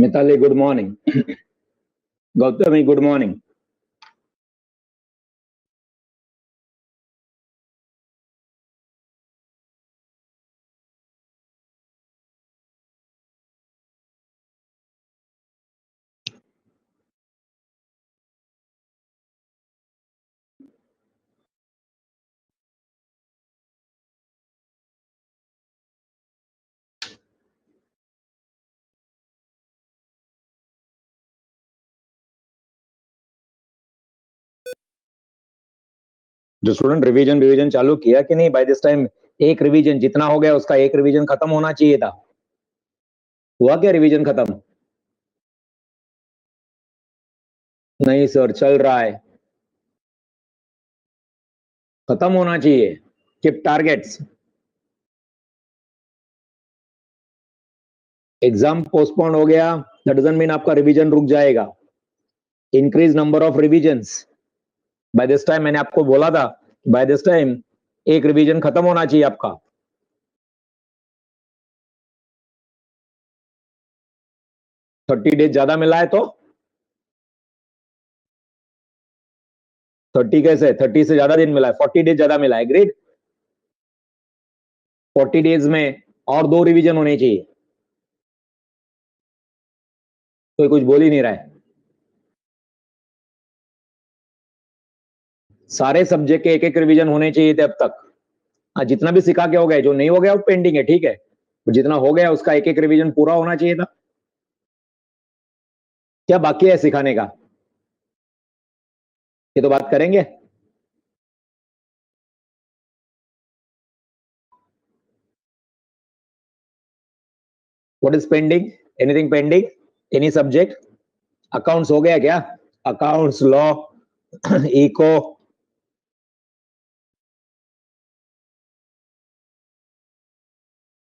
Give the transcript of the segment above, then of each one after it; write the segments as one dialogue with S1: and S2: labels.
S1: Mithali, good morning. Gautami, good morning. जो student revision चालू किया कि नहीं बाय दिस टाइम? एक रिवीजन जितना हो गया उसका एक रिवीजन खत्म होना चाहिए था. हुआ क्या रिवीजन खत्म? नहीं सर, चल रहा है. खत्म होना चाहिए. Keep targets. एग्जाम पोस्टपोन हो गया दैट डजंट मीन आपका रिवीजन रुक जाएगा. Increase number of revisions. By this time मैंने आपको बोला था, बाय दिस टाइम एक रिवीजन खत्म होना चाहिए आपका. 30 डेज ज्यादा मिला है तो 30 कैसे? 30 से ज्यादा दिन मिला है, 40 डेज ज्यादा मिला है. ग्रेट. 40 डेज में और 2 रिवीजन होने चाहिए. कोई कुछ बोल ही नहीं रहा है. सारे सब्जेक्ट के एक एक रिवीजन होने चाहिए थे अब तक. हाँ, जितना भी सिखा के हो गया, जो नहीं हो गया वो पेंडिंग है, ठीक है. जितना हो गया उसका एक एक रिवीजन पूरा होना चाहिए था. क्या बाकी है सिखाने का? ये तो बात करेंगे. What is pending? Anything pending? Any subject? Accounts हो गया क्या? Accounts, law, eco.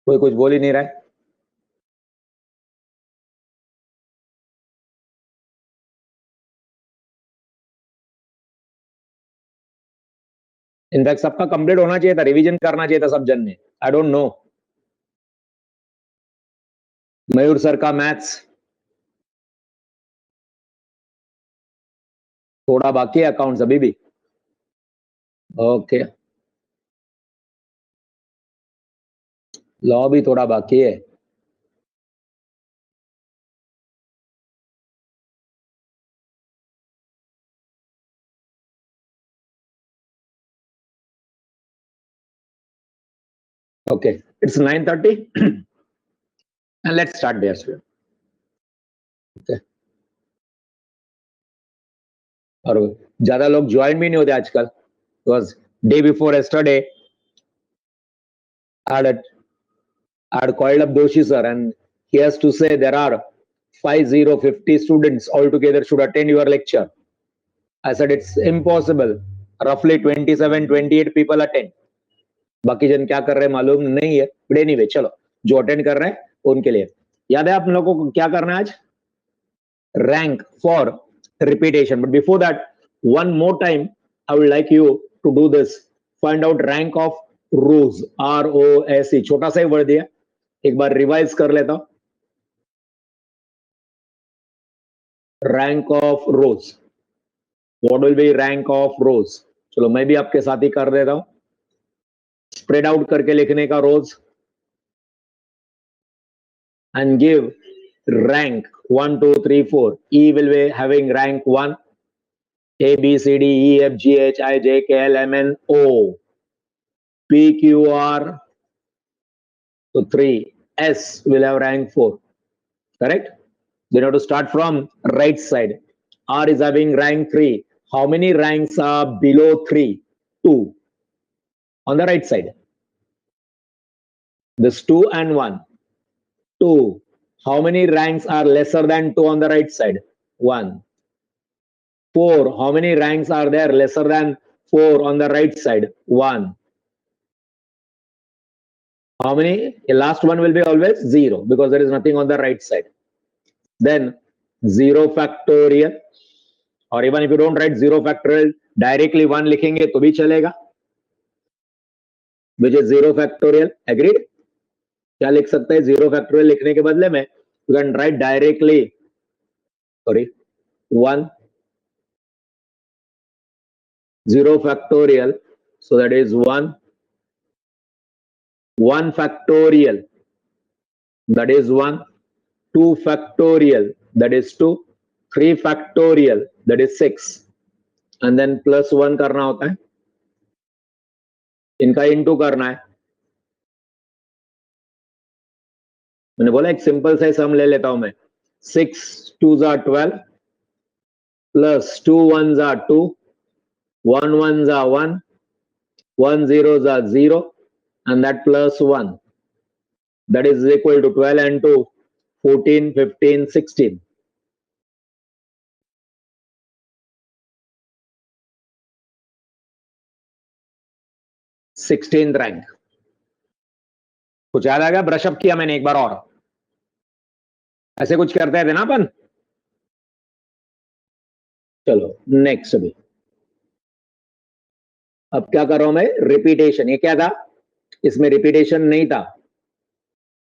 S1: कोई कुछ बोल ही नहीं रहा है. इनफैक्ट सबका कंप्लीट होना चाहिए था, रिवीजन करना चाहिए था सब जन ने. I don't know. Mayur sir का मैथ्स थोड़ा बाकी है, अकाउंट्स अभी भी. ओके. लॉ भी थोड़ा बाकी है. Okay, it's 9:30 and let's start there. Okay. और ज्यादा लोग ज्वाइन भी नहीं होते आजकल. Because day before yesterday I had called up Doshi sir and he has to say there are 50 students altogether should attend your lecture. I said it's impossible. Roughly 27-28 people attend. बाकी जन क्या कर रहे हैं मालूम नहीं है. But anyway, चलो जो अटेंड कर रहे हैं उनके लिए याद है आप लोगों को क्या करना है आज? Rank for repetition. But before that, one more time I would like you to do this. Find out rank of rows. ROSE. छोटा सा ही वर्ड दिया, एक बार रिवाइज कर लेता हूं. Rank of rows. What will be rank of rows? चलो मैं भी आपके साथ ही कर देता हूं. स्प्रेड आउट करके लिखने का रोज and give rank 1, 2, 3, 4. E will be having rank 1. A, B, C, D, E, F, G, H, I, J, K, L, M, N, O. P, Q, R. So 3. S will have rank 4. Correct? Then you have to start from right side. R is having rank 3. How many ranks are below 3? 2. On the right side. This 2 and 1. 2. How many ranks are lesser than 2 on the right side? 1. 4. How many ranks are there lesser than 4 on the right side? 1. How many? The last one will be always 0 because there is nothing on the right side. Then 0 factorial, or even if you don't write 0 factorial, directly 1 लिखेंगे तो भी चलेगा, which is 0 factorial. Agreed? क्या लिख सकते हैं 0 factorial लिखने के बदले में? you can write directly, sorry, 1 0 factorial, so that is 1 factorial, that is 1 2 factorial, that is 2 3 factorial, that is 6, and then plus 1 करना होता है, इनका इंटू करना है. मैंने बोला एक सिंपल सा सम ले लेता हूं मैं. 6 2s are 12 plus 2 1s are 2, 1 1s are 1, 1 0s are 0, and that plus 1, that is equal to 12 and 2 14 15 16. 16th rank. कुछ याद आ गया? ब्रशअप किया मैंने एक बार और. ऐसे कुछ करते थे ना अपन. चलो नेक्स्ट. अभी अब क्या कर रहा हूं मैं? रिपीटेशन. ये क्या था? इसमें रिपीटेशन नहीं था,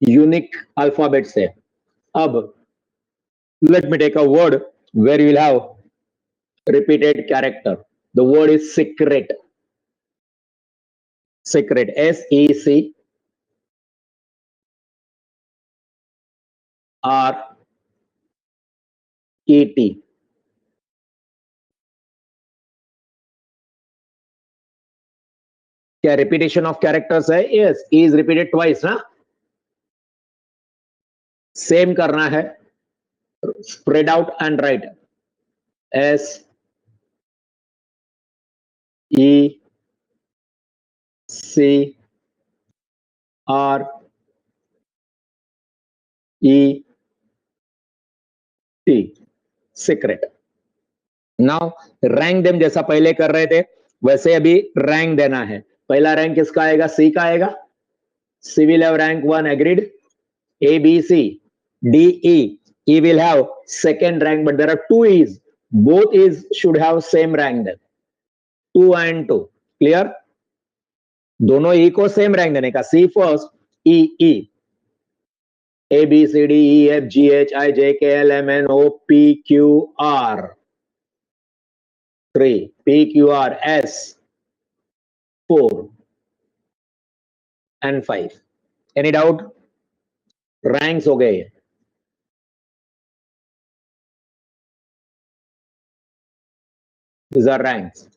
S1: यूनिक अल्फाबेट से. अब let me take a word where you will have repeated character. The word is secret. Secret, SECRET. क्या रिपीटेशन ऑफ कैरेक्टर्स है? यस, इज रिपीटेड ट्वाइस ना. सेम करना है. Spread out and write. SECRET. Secret. Now rank them. जैसा पहले कर रहे थे वैसे अभी रैंक देना है. पहला रैंक किसका आएगा? सी का आएगा. C will have rank 1. Agreed. A, B, C, D, E. E will have second rank, but there are two E's. Both E's should have same rank then. 2 and 2. Clear? दोनों E को same rank देने का. C first, E, E. A, B, C, D, E, F, G, H, I, J, K, L, M, N, O, P, Q, R. 3. P, Q, R, S. 4. And 5. Any doubt? Ranks हो गए. These are ranks.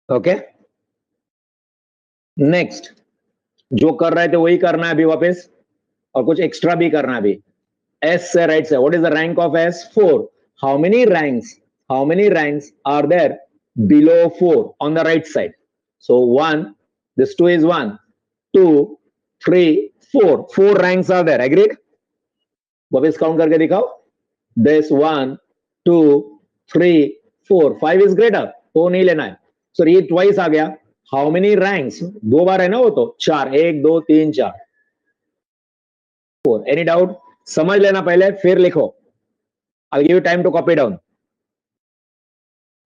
S1: Okay. Next. जो कर रहे थे वही करना है अभी वापस, और कुछ एक्स्ट्रा भी करना है अभी. S से राइट से. What is the rank of S? 4. How many ranks are there below 4 on the right side? So 1, this 2 is 1, 2, 3, 4. 4 ranks are there. Agreed? वापस काउंट करके दिखाओ. दिस 1, 2, 3, 4. 5 is greater. 4 नहीं लेना है. सो ये ट्वाइस आ गया. How many ranks? 2 बार है ना वो, तो 4. 1 2 3 4. 4. Any doubt? समझ लेना पहले फिर लिखो. I'll give you time to copy down.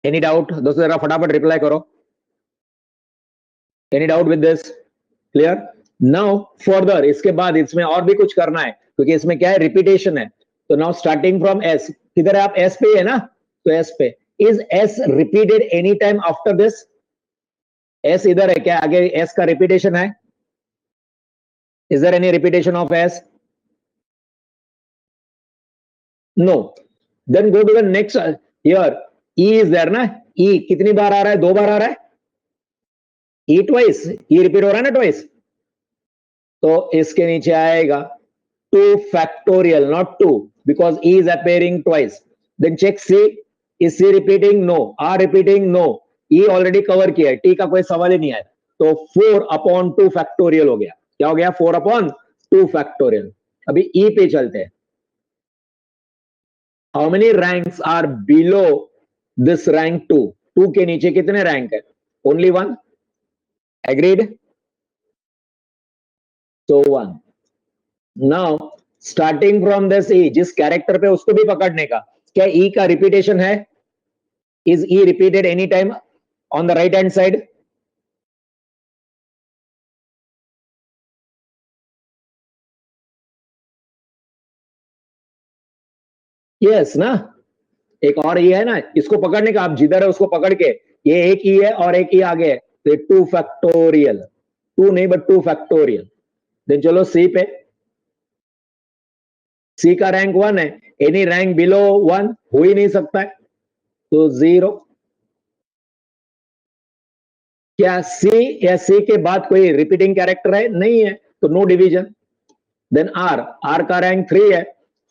S1: Any doubt? दोस्तों जरा फटाफट रिप्लाई करो. Any doubt with this? Clear? Now further, इसके बाद इसमें और भी कुछ करना है क्योंकि इसमें क्या है? रिपीटेशन है. तो now starting from S. किधर है आप? S पे है ना, तो S पे. Is S repeated any time after this? S इधर है क्या? आगे S का रिपीटेशन है? Is there any repetition of S? No. Then go to the next. Here E is there ना. E कितनी बार आ रहा है? 2 बार आ रहा है. E twice. E रिपीट हो रहा है ना ट्वाइस. तो इसके नीचे आएगा 2 factorial, not 2, because E is appearing twice. Then check C. Is C repeating? No. R repeating? No. E already cover किया है. T का कोई सवाल ही नहीं है. तो 4 upon 2 factorial हो गया. क्या हो गया? 4 upon 2 factorial. अभी E पे चलते हैं. How many ranks are below this rank 2? 2 के नीचे कितने रैंक है? Only 1. Agreed? So 1. Now starting from this E, जिस कैरेक्टर पे उसको भी पकड़ने का. क्या E का रिपीटेशन है? Is E repeated any time on the right hand side? Yes ना, एक और ई है ना, इसको पकड़ने का, आप जिधर है उसको पकड़ के, ये एक ई है और एक ई आगे है, तो 2 फैक्टोरियल, 2 नहीं बट 2 फैक्टोरियल। देन चलो सी पे, सी का रैंक 1 है, एनी रैंक बिलो 1 हो ही नहीं सकता है, तो 0। क्या सी या सी के बाद कोई रिपीटिंग कैरेक्टर है? नहीं है, तो no division. Then R, R का रैंक 3 है,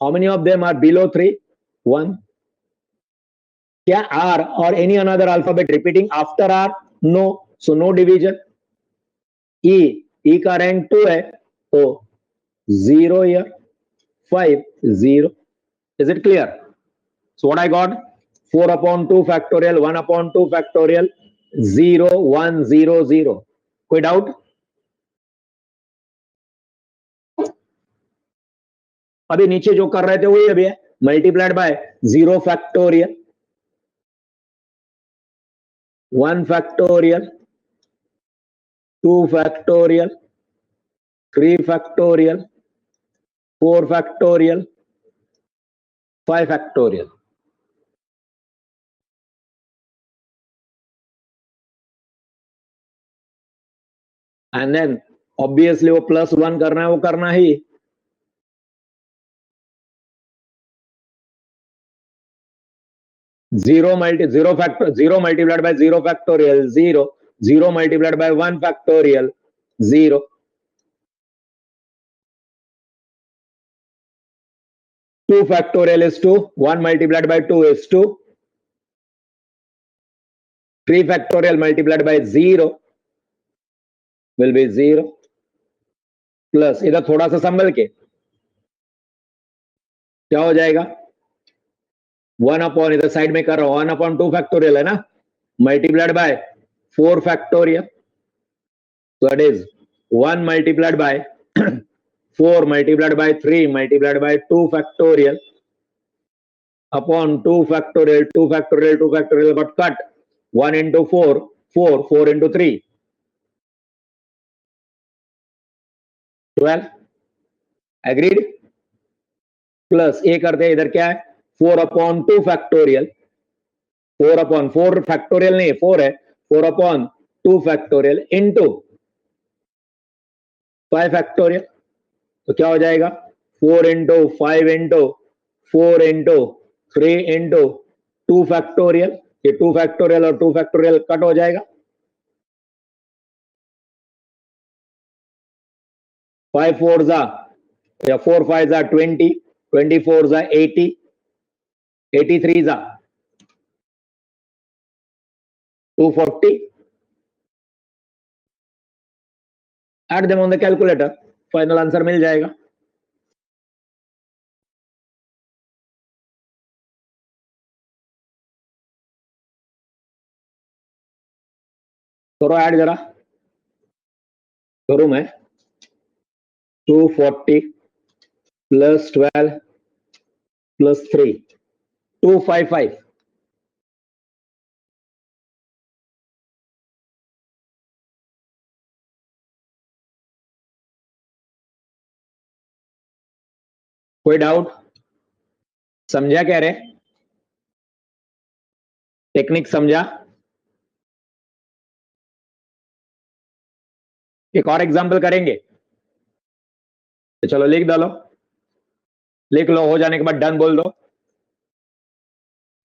S1: how many of them are below 3? 1। क्या आर और any another alphabet repeating after R? No, so no division. E, E का रैंक 2 है, तो 0 here, 5, 0. Is it clear? So what I got? 4 upon 2 factorial, 1 upon 2 factorial, 0, 1, 0, 0. कोई doubt? अभी नीचे जो कर रहे थे वही अभी है, multiplied by 0 factorial, 1 factorial, 2 factorial, 3 factorial, 4 factorial, 5 factorial. And then obviously वो +1 करना है, वो करना ही। Zero multiplied by 0 factorial, 0. 0 multiplied by 1 factorial, 0. 2 factorial is 2. 1 multiplied by 2 is 2. 3 factorial multiplied by 0 will be 0. Plus इधर थोड़ा सा संभल के क्या हो जाएगा? 1 अपॉन, इधर साइड में कर रहा हूं, 1 अपॉन 2 फैक्टोरियल है ना, multiplied by 4 factorial, so that is 1 multiplied by 4 multiplied by 3 multiplied by 2 factorial upon 2 factorial, 2 factorial, 2 factorial got cut, 1 into 4, 4, 4 into 3, 12. Agreed? Plus ए करते हैं, इधर क्या है, 4 अपॉन 2 फैक्टोरियल, 4 अपॉन 4 फैक्टोरियल नहीं 4 है, 4 अपॉन 2 फैक्टोरियल इंटू 5 फैक्टोरियल, तो क्या हो जाएगा, 4 into 5 into 4 into 3 into 2 factorial, ये 2 फैक्टोरियल और 2 फैक्टोरियल कट हो जाएगा, 5 4 जा या 4 5 जा 20, 24 जा 80, 83 जा 240. Add them on the calculator, final answer मिल जाएगा। करो ऐड जरा, करूं मैं, 240 प्लस 12 प्लस 3, 255. कोई डाउट? समझा कह रहे, टेक्निक समझा? एक और एग्जांपल करेंगे, तो चलो लिख डालो, लिख लो, हो जाने के बाद डन बोल दो।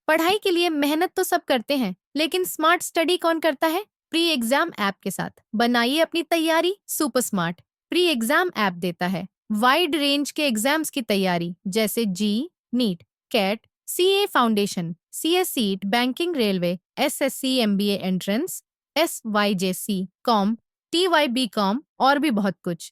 S2: पढ़ाई के लिए मेहनत तो सब करते हैं, लेकिन स्मार्ट स्टडी कौन करता है? प्री एग्जाम ऐप के साथ बनाइए अपनी तैयारी super smart. Pre exam app देता है वाइड रेंज के एग्जाम्स की तैयारी, जैसे JEE, NEET, CAT, CA foundation, CSEET, banking, railway, SSC, MBA entrance, SYJC, com, TYBCom और भी बहुत कुछ।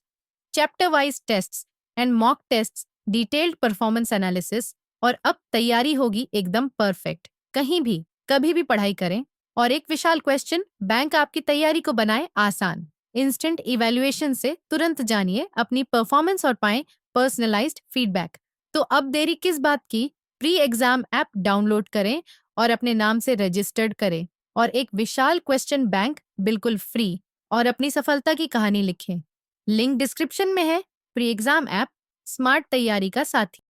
S2: Chapter wise tests and mock tests, detailed performance analysis, और अब तैयारी होगी एकदम परफेक्ट। कहीं भी कभी भी पढ़ाई करें, और एक विशाल क्वेश्चन बैंक आपकी तैयारी को बनाए आसान। इंस्टेंट इवैल्यूएशन से तुरंत जानिए अपनी परफॉर्मेंस और पाएं पर्सनलाइज्ड फीडबैक। तो अब देरी किस बात की? प्री एग्जाम ऐप डाउनलोड करें और अपने नाम से रजिस्टर्ड करें, और एक विशाल क्वेश्चन बैंक बिल्कुल फ्री, और अपनी सफलता की कहानी लिखें। लिंक डिस्क्रिप्शन में है। प्री एग्जाम ऐप स्मार्ट तैयारी का साथी।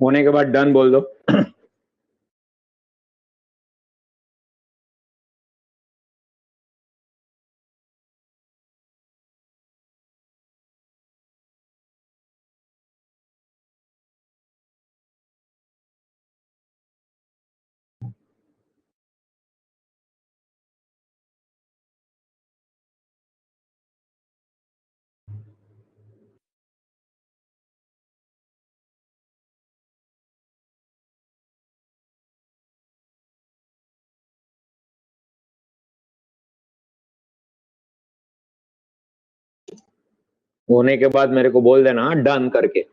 S1: होने के बाद डन बोल दो। होने के बाद मेरे को बोल देना डन करके।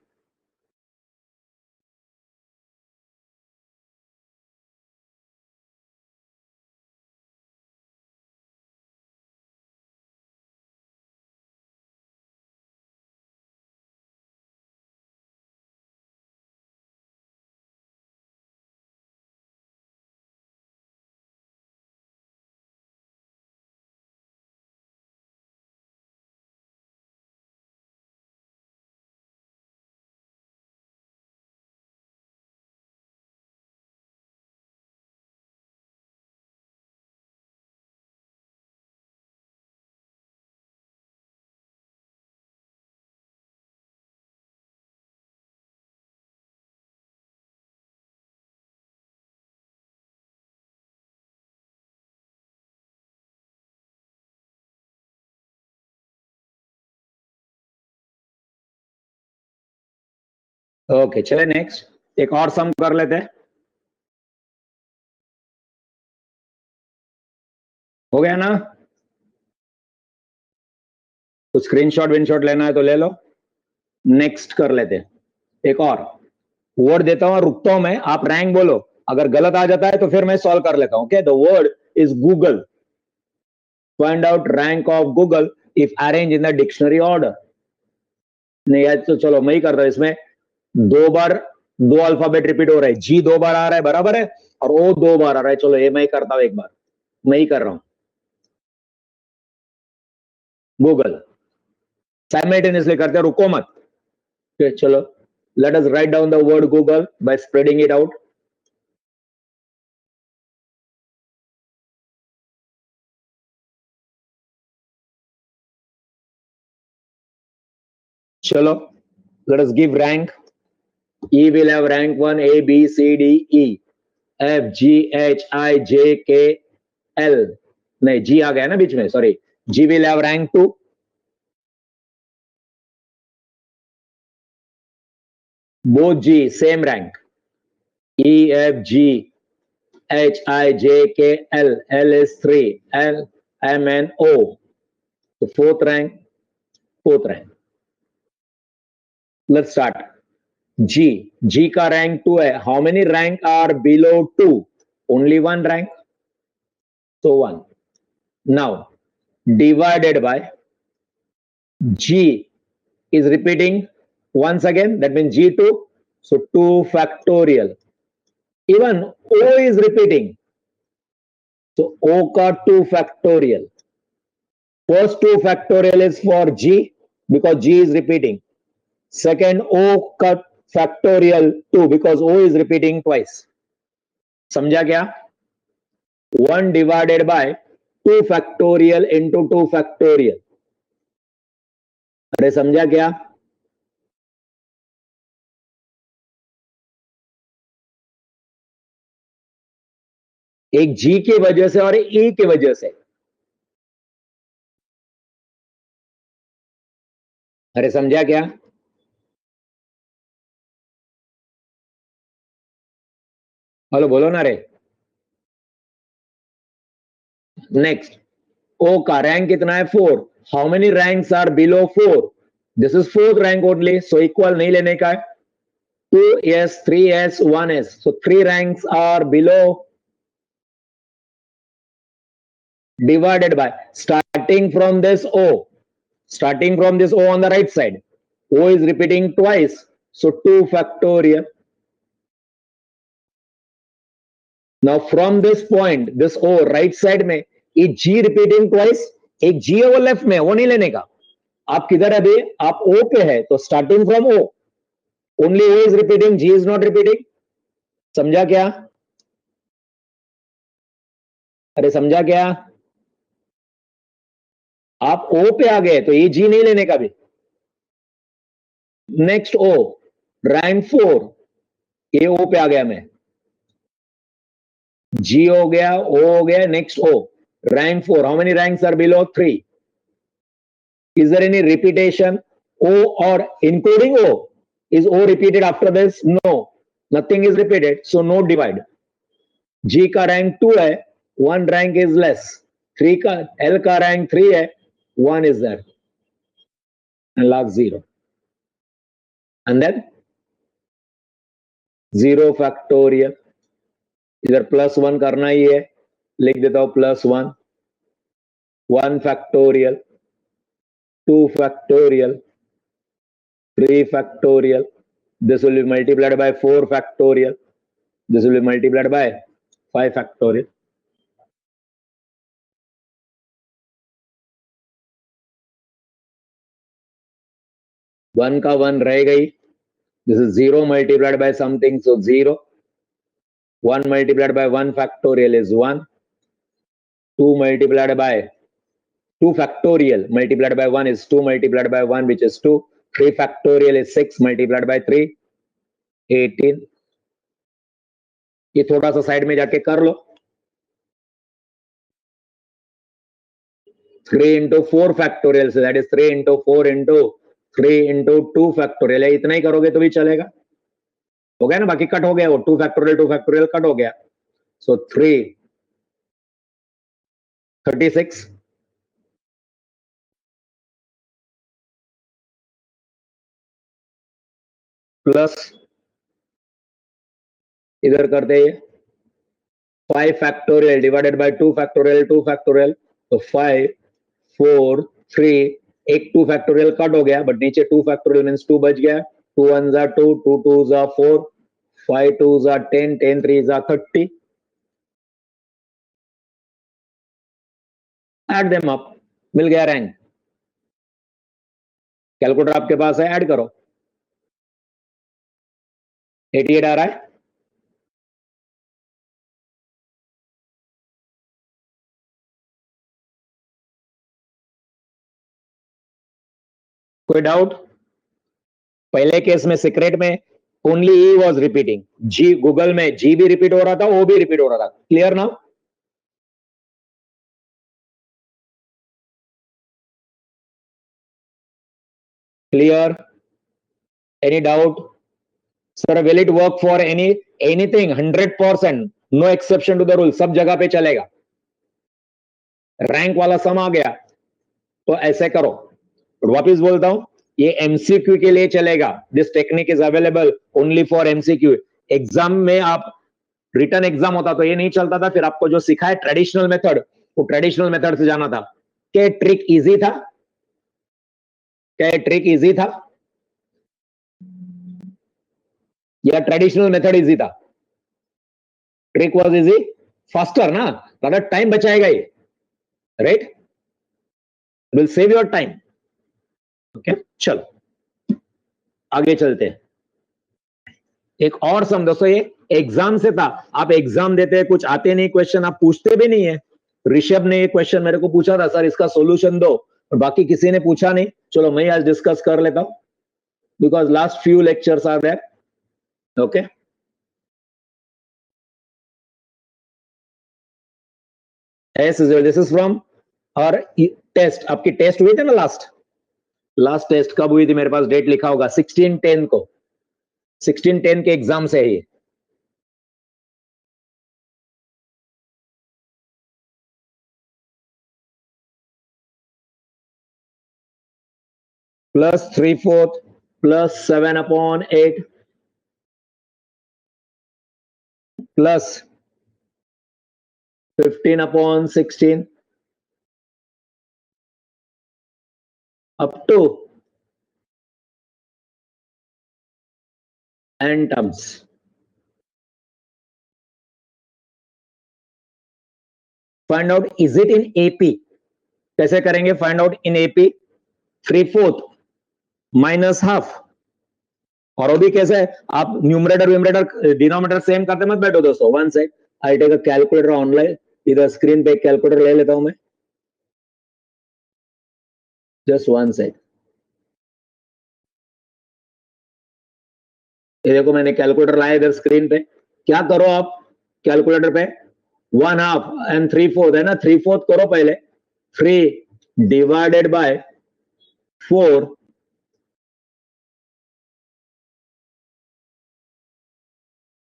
S1: ओके चले नेक्स्ट एक और सम कर लेते हैं। हो गया ना? कुछ स्क्रीनशॉट विनशॉट लेना है तो ले लो। नेक्स्ट कर लेते हैं एक और वर्ड देता हूं, रुकता हूं मैं, आप रैंक बोलो, अगर गलत आ जाता है तो फिर मैं सॉल्व कर लेता हूं। Okay, the word is Google. Find out rank of Google if arrange in the dictionary order. नहीं यार तो चलो मैं ही करता हूं। इसमें दो बार दो अल्फाबेट रिपीट हो रहा है, जी दो बार आ रहा है बराबर है, और ओ दो बार आ रहा है। चलो ये मैं ही करता हूं, एक बार मैं ही कर रहा हूं। गूगल साइमल्टेनियसली करते हैं, रुको मत। Okay, चलो let us write down the word Google by spreading it out. चलो let us give rank. E will have rank 1, A, B, C, D, E, F, G, H, I, J, K, L. नहीं G आ गया ना बीच में, sorry. G will have rank 2. Both G same rank. E, F, G, H, I, J, K, L. L is 3. L, M, N, O. So fourth rank, fourth rank. Let's start. G का rank 2 है. How many rank are below 2? Only one rank. So 1. Now divided by G is repeating once again. That means G2. So 2 factorial. Even O is repeating. So O का 2 factorial. First 2 factorial is for G because G is repeating. Second O का factorial 2 because O is repeating twice. समझा क्या? 1 divided by 2 factorial into 2 factorial. अरे समझा क्या? एक G की वजह से और E की वजह से। अरे समझा क्या? हेलो बोलो ना रे। नेक्स्ट O का रैंक कितना है? 4. How many ranks are below 4? This is 4th rank only, so equal नहीं लेने का है। 2s, 3s, 1s. So 3 ranks are below. Divided by starting from this O. Starting from this O on the right side. O is repeating twice. So 2 factorial. Now from this point, this O right side में एक G repeating twice. एक G है वो left में, वो नहीं लेने का। आप किधर है अभी? आप O पे है, तो starting from O. Only O is repeating, G is not repeating. समझा क्या? अरे समझा क्या? आप O पे आ गए तो ये G नहीं लेने का भी. नेक्स्ट O, रैंक 4, ये O पे आ गया मैं. G हो गया, O हो गया, next O, rank 4. How many ranks are below? 3. Is there any repetition? O or including O? Is O repeated after this? No, nothing is repeated, so no divide. G का rank 2 है, 1 rank is less. 3 का L का rank 3 है, 1 is there, and last 0. And then 0 factorial. इधर +1 करना ही है, लिख देता हूं +1. 1 factorial, 2 factorial, 3 factorial. This will be multiplied by 4 factorial. This will be multiplied by 5 factorial. One का 1 रह गई. This is 0 multiplied by something, so 0. 1 multiplied by 1 factorial is 1. 2 multiplied by 2 factorial multiplied by 1 is 2 multiplied by 1, which is 2. 3 factorial is 6 multiplied by 3, 18. ये थोड़ा सा side में जाके कर लो. 3 into 4 factorial, so that is 3 into 4 into 3 into 2 factorial है. इतना ही करोगे तो भी चलेगा. हो गया ना, बाकी कट हो गया वो. 2 factorial कट हो गया. So 3, 36. प्लस इधर करते हैं 5 factorial divided by 2 factorial, 2 factorial. तो 5, 4, 3, एक 2 factorial कट हो गया, बट नीचे 2 factorial मीन्स 2 बच गया. 2 1s are 2, 2 2s are 4, 5 2s are 10, 10 3s are 30. Add them up. मिल गया रैंक. कैलकुलेटर आपके पास है, ऐड करो. 88 आ रहा है. कोई डाउट? पहले केस में सीक्रेट में only E was repeating. G Google में जी भी रिपीट हो रहा था, ओ भी रिपीट हो रहा था. Clear now? Clear? Any doubt? Sir will it work for anything? 100%, no exception to the rule. सब जगह पे चलेगा. रैंक वाला सम आ गया तो ऐसे करो. वापिस बोलता हूं, ये एमसीक्यू के लिए चलेगा. This technique is available only for MCQ. Exam में आप रिटर्न एग्जाम होता तो ये नहीं चलता था. फिर आपको जो सिखा है ट्रेडिशनल मेथड, वो ट्रेडिशनल मेथड से जाना था. क्या ट्रिक इजी था? क्या ट्रिक इजी था या ट्रेडिशनल मेथड इजी था? ट्रिक वाज इजी, फास्टर ना, ज्यादा टाइम बचाएगा ये. Right, will save your time. Okay, चलो आगे चलते हैं. एक और सम दोस्तों, ये एग्जाम से था. आप एग्जाम देते हैं, कुछ आते नहीं क्वेश्चन, आप पूछते भी नहीं है. ऋषभ ने ये क्वेश्चन मेरे को पूछा था, सर इसका सॉल्यूशन दो, और बाकी किसी ने पूछा नहीं. चलो मैं आज डिस्कस कर लेता हूं, because last few lectures are there. Okay, this is from our test. आपकी टेस्ट हुई थी ना लास्ट टेस्ट कब हुई थी? मेरे पास डेट लिखा होगा, 16/10 को. 16/10 के एग्जाम से है ये. Plus 3/4 plus 7/8 plus 15/16 up to n terms. Find out is it in AP. कैसे करेंगे find out in AP? 3/4 minus half और वो भी कैसे है, आप न्यूमरेटर व्यूमरेटर डिनोमिनेटर सेम करते मत बैठो दोस्तों. One sec, I take a calculator online, इधर स्क्रीन पे कैलकुलेटर ले लेता हूं मैं. Just one sec. ये देखो मैंने कैलकुलेटर लाया इधर स्क्रीन पे. क्या करो आप कैलकुलेटर पे, 1/2 एंड 3/4 है ना, 3/4 करो पहले. 3 डिवाइडेड बाय 4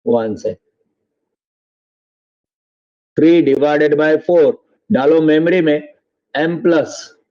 S1: वन से 3 डिवाइडेड बाय 4 डालो मेमोरी में, m प्लस